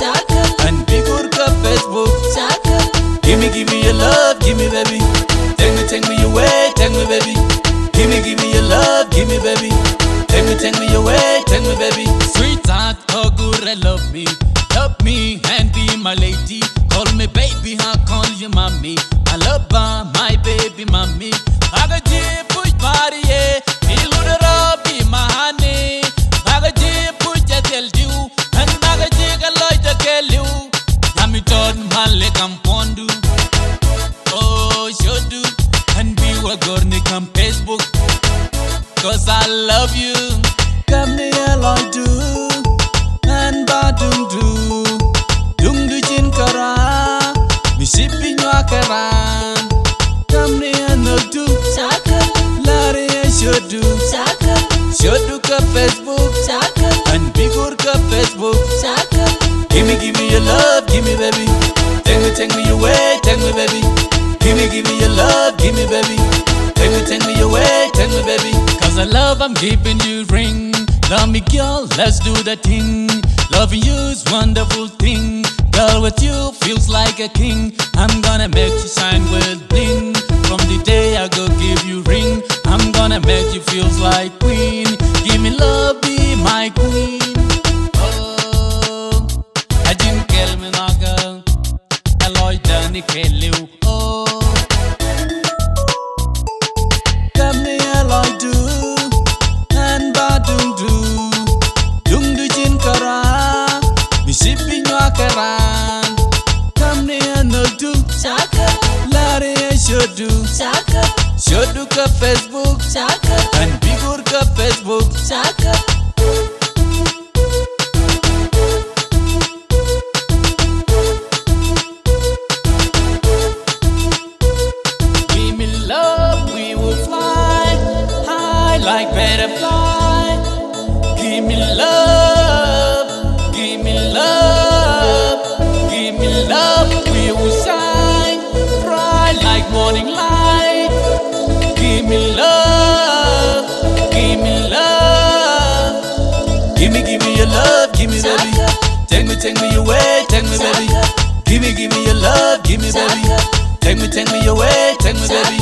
and be good ka Facebook. Give me your love, give me baby. Take me away, take me baby. Give me your love, give me baby. Take me away, take me baby. Sweetheart, how good I love me and be my lady. Call me baby, I call you mommy. I love my baby mommy. I got you push body, yeah. Feel the be my honey. I got you push the tell you, and I got you a lot to tell you. I'm it on my leg, I'm pondu. Oh, should do. And be what gornick on Facebook. Cause I love you. Come near like do. And badum do. Dung du jin kara. Mi shipping wakaran. Come near no do. Larry should do. Should do ka Facebook. And be good ka Facebook. Give me your love, give me baby. Take me away, take me baby. Give me your love, give me baby. Take me away, take me baby. Cause I love, I'm giving you ring. Love me girl, let's do the thing. Loving you is wonderful thing. Girl, with you feels like a king. I'm gonna make you shine with bling. From the day I go give you ring, I'm gonna make you feel like queen. Give me love, be my queen. Oh, I didn't kill me now girl. I like Danny kill you. Oh, come near like do. And badum do. Dung du jin kara. Mi shipping wakaran. Come near no do. Larry should do. Should do ka Facebook. And be good ka Facebook. Give me love, we will fly high like butterfly. Give me love, give me love, give me love, we will shine bright like morning light. Give me love, give me love. Give me your love, give me baby. Take me away, take me baby. Give me your love, give me baby. Take me away, take me baby.